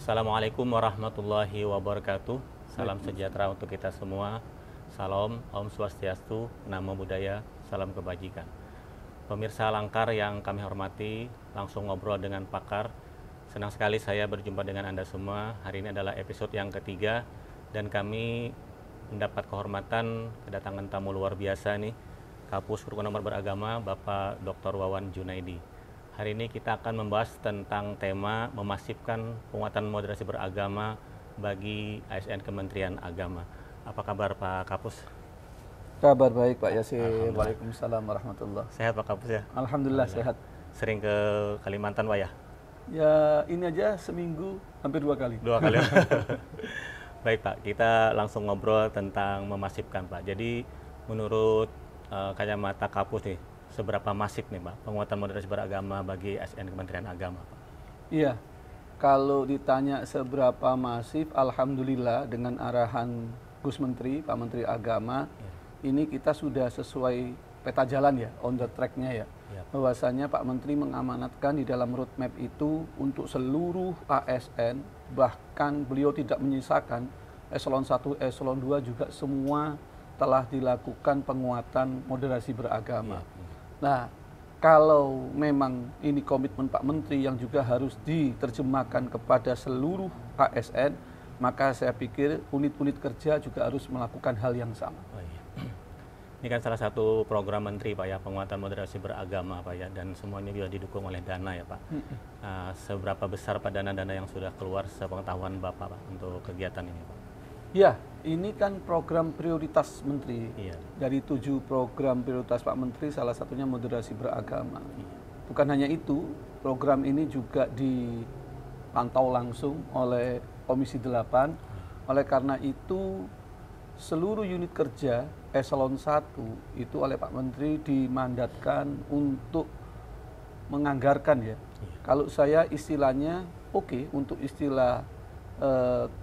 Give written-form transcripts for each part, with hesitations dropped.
Assalamualaikum warahmatullahi wabarakatuh. Salam sejahtera untuk kita semua. Salam, Om Swastiastu, Namo Buddhaya, salam kebajikan. Pemirsa Langkar yang kami hormati, langsung ngobrol dengan pakar. Senang sekali saya berjumpa dengan Anda semua. Hari ini adalah episode yang ketiga dan kami mendapat kehormatan kedatangan tamu luar biasa nih, Kapus Rukun Nomor Beragama, Bapak Dr. Wawan Junaidi. Hari ini kita akan membahas tentang tema memasifkan penguatan moderasi beragama bagi ASN Kementerian Agama. Apa kabar Pak Kapus? Kabar baik Pak Yasin. Waalaikumsalam warahmatullahi. Sehat Pak Kapus ya? Alhamdulillah sehat. Sering ke Kalimantan Pak ya? Ya ini aja seminggu hampir 2 kali. 2 kali. Baik Pak, kita langsung ngobrol tentang memasifkan Pak. Jadi menurut kacamata Kapus nih, seberapa masif nih Pak penguatan moderasi beragama bagi ASN Kementerian Agama Pak? Iya, kalau ditanya seberapa masif, alhamdulillah dengan arahan Gus Menteri, Pak Menteri Agama, ini kita sudah sesuai peta jalan ya, on the track-nya ya. Bahwasanya Pak Menteri mengamanatkan di dalam roadmap itu untuk seluruh ASN, bahkan beliau tidak menyisakan eselon 1, eselon 2 juga semua telah dilakukan penguatan moderasi beragama. Nah, kalau memang ini komitmen Pak Menteri yang juga harus diterjemahkan kepada seluruh ASN, maka saya pikir unit-unit kerja juga harus melakukan hal yang sama. Oh, iya. Ini kan salah satu program Menteri Pak ya, penguatan moderasi beragama Pak ya, dan semuanya juga didukung oleh dana ya Pak. Seberapa besar Pak dana-dana yang sudah keluar sepengetahuan Bapak Pak untuk kegiatan ini Pak? Ya, ini kan program prioritas Menteri. Iya. Dari 7 program prioritas Pak Menteri, salah satunya moderasi beragama. Bukan hanya itu, program ini juga dipantau langsung oleh Komisi 8. Oleh karena itu, seluruh unit kerja eselon 1 itu oleh Pak Menteri dimandatkan untuk menganggarkan ya. Kalau saya istilahnya untuk istilah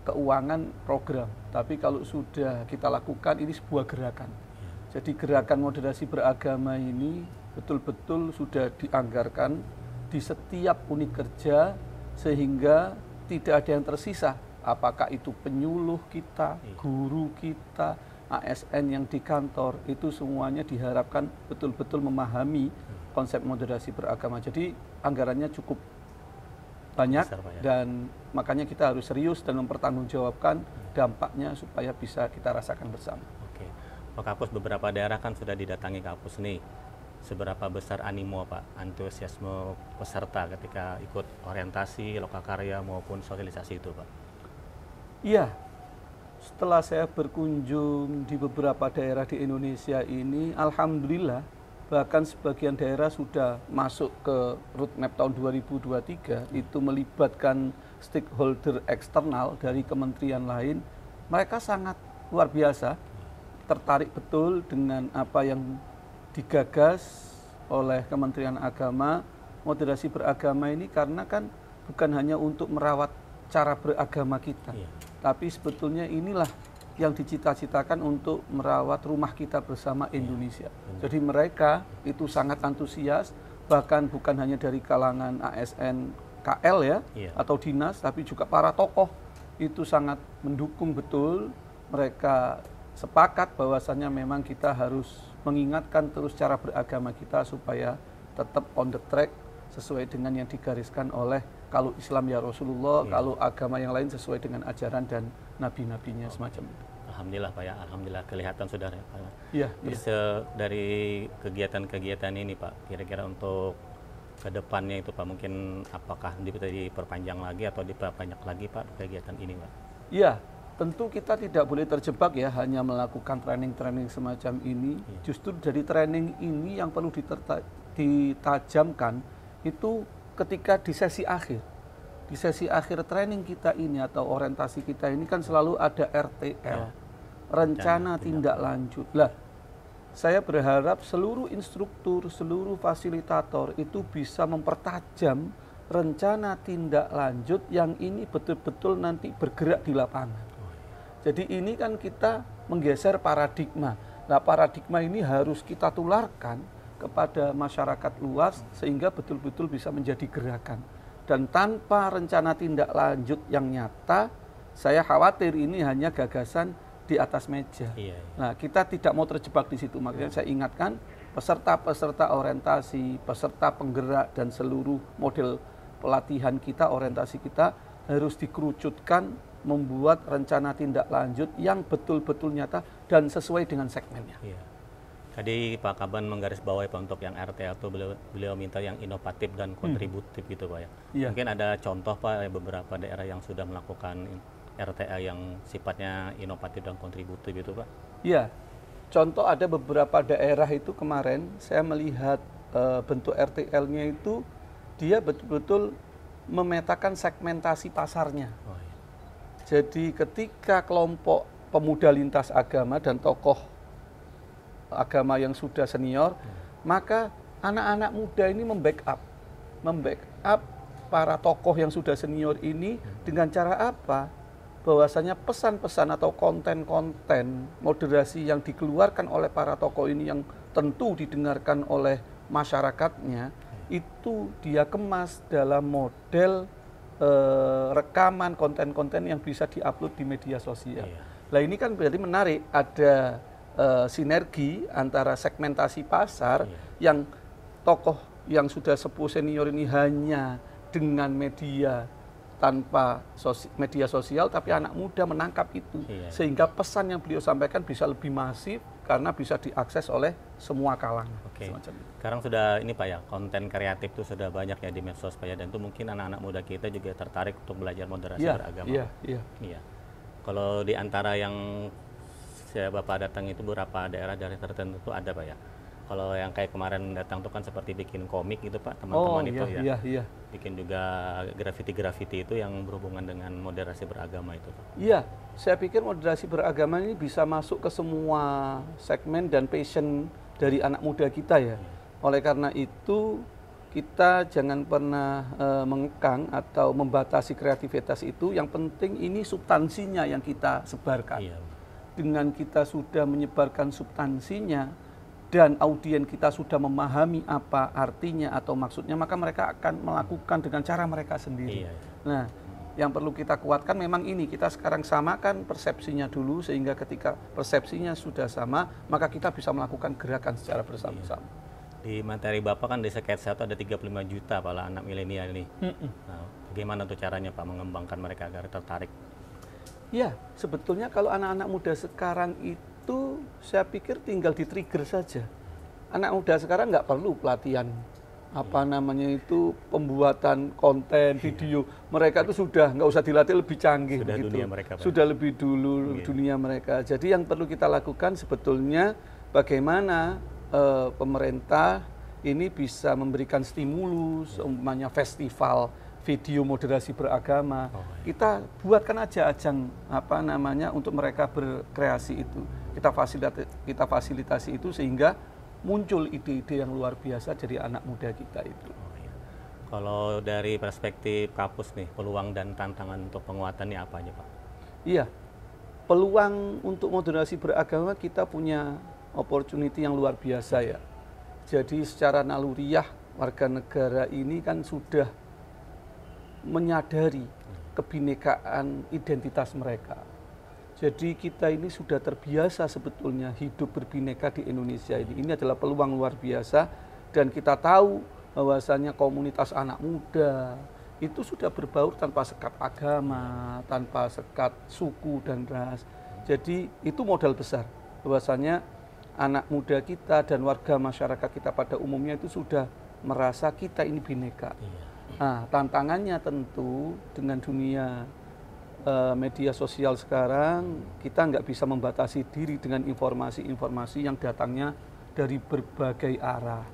keuangan program, tapi kalau sudah kita lakukan ini sebuah gerakan. Jadi gerakan moderasi beragama ini betul-betul sudah dianggarkan di setiap unit kerja sehingga tidak ada yang tersisa. Apakah itu penyuluh kita, guru kita, ASN yang di kantor, itu semuanya diharapkan betul-betul memahami konsep moderasi beragama. Jadi anggarannya cukup banyak besar, ya? Dan makanya kita harus serius dan mempertanggungjawabkan dampaknya supaya bisa kita rasakan bersama. Oke, Pak Kapus, beberapa daerah kan sudah didatangi Kapus nih. Seberapa besar animo Pak, antusiasme peserta ketika ikut orientasi, lokakarya maupun sosialisasi itu Pak? Iya, setelah saya berkunjung di beberapa daerah di Indonesia ini, alhamdulillah bahkan sebagian daerah sudah masuk ke roadmap tahun 2023, itu melibatkan stakeholder eksternal dari kementerian lain. Mereka sangat luar biasa, tertarik betul dengan apa yang digagas oleh Kementerian Agama, moderasi beragama ini, karena kan bukan hanya untuk merawat cara beragama kita, tapi sebetulnya inilah yang dicita-citakan untuk merawat rumah kita bersama Indonesia. Jadi mereka itu sangat antusias, bahkan bukan hanya dari kalangan ASN KL ya, atau dinas, tapi juga para tokoh itu sangat mendukung betul. Mereka sepakat bahwasannya memang kita harus mengingatkan terus cara beragama kita supaya tetap on the track sesuai dengan yang digariskan oleh kalau Islam ya Rasulullah, kalau agama yang lain sesuai dengan ajaran dan nabi-nabinya semacam itu. Alhamdulillah Pak ya, alhamdulillah kelihatan sudah ya Pak. Iya. Terus dari kegiatan-kegiatan ini Pak, kira-kira untuk ke depannya itu Pak, mungkin apakah bisa diperpanjang lagi atau diperbanyak lagi Pak kegiatan ini Pak? Iya, tentu kita tidak boleh terjebak ya hanya melakukan training-training semacam ini. Justru dari training ini yang perlu ditajamkan itu ketika di sesi akhir. Di sesi akhir training kita ini atau orientasi kita ini kan selalu ada RTL, rencana tindak lanjut. Lah, saya berharap seluruh instruktur, seluruh fasilitator itu bisa mempertajam rencana tindak lanjut yang ini betul-betul nanti bergerak di lapangan. Jadi ini kan kita menggeser paradigma. Nah, paradigma ini harus kita tularkan kepada masyarakat luas sehingga betul-betul bisa menjadi gerakan. Dan tanpa rencana tindak lanjut yang nyata, saya khawatir ini hanya gagasan di atas meja. Nah, kita tidak mau terjebak di situ. Makanya saya ingatkan peserta-peserta orientasi, peserta penggerak dan seluruh model pelatihan kita, orientasi kita harus dikerucutkan membuat rencana tindak lanjut yang betul-betul nyata dan sesuai dengan segmennya. Tadi Pak Kaban menggarisbawahi Pak untuk yang RTA itu beliau minta yang inovatif dan kontributif gitu Pak ya. Mungkin ada contoh Pak beberapa daerah yang sudah melakukan RTA yang sifatnya inovatif dan kontributif itu Pak? Iya, contoh ada beberapa daerah itu kemarin saya melihat bentuk RTL-nya itu dia betul-betul memetakan segmentasi pasarnya. Jadi ketika kelompok pemuda lintas agama dan tokoh agama yang sudah senior, maka anak-anak muda ini membackup para tokoh yang sudah senior ini dengan cara apa? Bahwasanya pesan-pesan atau konten-konten moderasi yang dikeluarkan oleh para tokoh ini yang tentu didengarkan oleh masyarakatnya, itu dia kemas dalam model rekaman konten-konten yang bisa diupload di media sosial. Nah ini kan berarti menarik, ada sinergi antara segmentasi pasar yang tokoh yang sudah sepuh senior ini hanya dengan media tanpa media sosial, tapi anak muda menangkap itu sehingga pesan yang beliau sampaikan bisa lebih masif karena bisa diakses oleh semua kalangan. Sekarang sudah ini Pak ya, konten kreatif itu sudah banyak ya di medsos Pak ya, dan itu mungkin anak-anak muda kita juga tertarik untuk belajar moderasi beragama. Iya. Kalau di antara yang saya Bapak datang itu beberapa daerah dari tertentu itu ada Pak ya. Kalau yang kayak kemarin datang itu kan seperti bikin komik gitu Pak, teman-teman itu ya. Bikin juga grafiti-grafiti itu yang berhubungan dengan moderasi beragama itu Pak. Iya, saya pikir moderasi beragama ini bisa masuk ke semua segmen dan passion dari anak muda kita ya. Oleh karena itu kita jangan pernah mengekang atau membatasi kreativitas itu. Yang penting ini substansinya yang kita sebarkan. Dengan kita sudah menyebarkan substansinya dan audien kita sudah memahami apa artinya atau maksudnya, maka mereka akan melakukan dengan cara mereka sendiri. Nah, yang perlu kita kuatkan memang ini, kita sekarang samakan persepsinya dulu, sehingga ketika persepsinya sudah sama, maka kita bisa melakukan gerakan secara bersama-sama. Di materi Bapak kan di sketsa itu ada 35 juta Pak anak milenial ini. Nah, bagaimana tuh caranya Pak mengembangkan mereka agar tertarik? Ya, sebetulnya kalau anak-anak muda sekarang itu saya pikir tinggal di-trigger saja. Anak muda sekarang nggak perlu pelatihan pembuatan konten video. Mereka itu sudah nggak usah dilatih, lebih canggih sudah gitu. Dunia mereka, Pak. Sudah lebih dulu dunia mereka. Jadi yang perlu kita lakukan sebetulnya bagaimana pemerintah ini bisa memberikan stimulus, umpamanya festival video moderasi beragama. Kita buatkan aja ajang untuk mereka berkreasi itu. Kita fasilitasi itu sehingga muncul ide-ide yang luar biasa dari anak muda kita itu. Kalau dari perspektif kampus nih, peluang dan tantangan untuk penguatan ini apa aja Pak? Iya, peluang untuk moderasi beragama kita punya opportunity yang luar biasa ya. Jadi secara naluriah warga negara ini kan sudah menyadari kebinekaan identitas mereka. Jadi kita ini sudah terbiasa sebetulnya hidup berbineka di Indonesia ini. Ini adalah peluang luar biasa dan kita tahu bahwasanya komunitas anak muda itu sudah berbaur tanpa sekat agama, tanpa sekat suku dan ras. Jadi itu modal besar bahwasanya anak muda kita dan warga masyarakat kita pada umumnya itu sudah merasa kita ini bineka. Nah, tantangannya tentu dengan dunia media sosial sekarang, kita nggak bisa membatasi diri dengan informasi-informasi yang datangnya dari berbagai arah.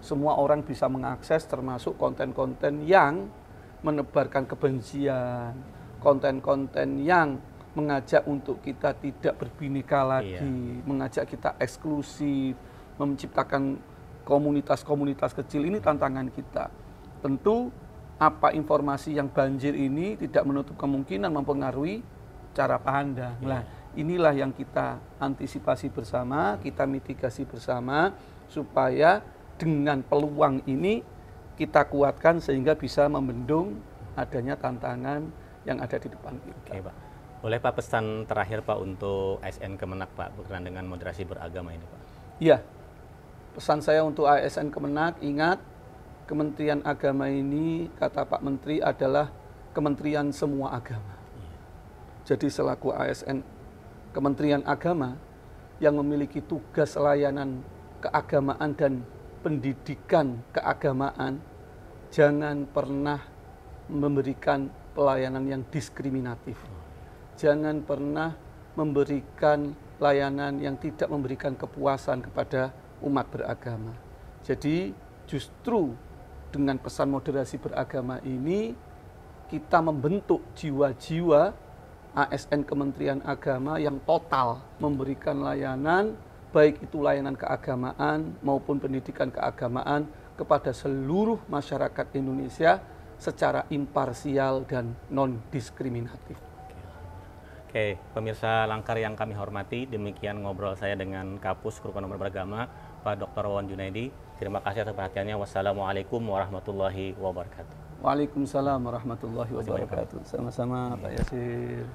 Semua orang bisa mengakses, termasuk konten-konten yang menebarkan kebencian, konten-konten yang mengajak untuk kita tidak berbineka lagi, mengajak kita eksklusif, menciptakan komunitas-komunitas kecil. Ini tantangan kita. Tentu apa informasi yang banjir ini tidak menutup kemungkinan mempengaruhi cara pandang. Nah, inilah yang kita antisipasi bersama, kita mitigasi bersama supaya dengan peluang ini kita kuatkan sehingga bisa membendung adanya tantangan yang ada di depan kita. Oke, Pak. Boleh Pak pesan terakhir Pak untuk ASN Kemenak Pak berkenaan dengan moderasi beragama ini Pak? Iya, pesan saya untuk ASN Kemenak, ingat Kementerian Agama ini kata Pak Menteri adalah kementerian semua agama. Jadi selaku ASN Kementerian Agama yang memiliki tugas layanan keagamaan dan pendidikan keagamaan, jangan pernah memberikan pelayanan yang diskriminatif. Jangan pernah memberikan layanan yang tidak memberikan kepuasan kepada umat beragama. Jadi justru dengan pesan moderasi beragama ini kita membentuk jiwa-jiwa ASN Kementerian Agama yang total memberikan layanan, baik itu layanan keagamaan maupun pendidikan keagamaan kepada seluruh masyarakat Indonesia secara imparsial dan non-diskriminatif. Oke, pemirsa Langkar yang kami hormati, demikian ngobrol saya dengan Kapus Guru Nomor Beragama, Pak Dr. Wawan Junaidi. Terima kasih atas perhatiannya. Wassalamualaikum warahmatullahi wabarakatuh. Waalaikumsalam warahmatullahi wabarakatuh. Sama-sama Pak Yasir.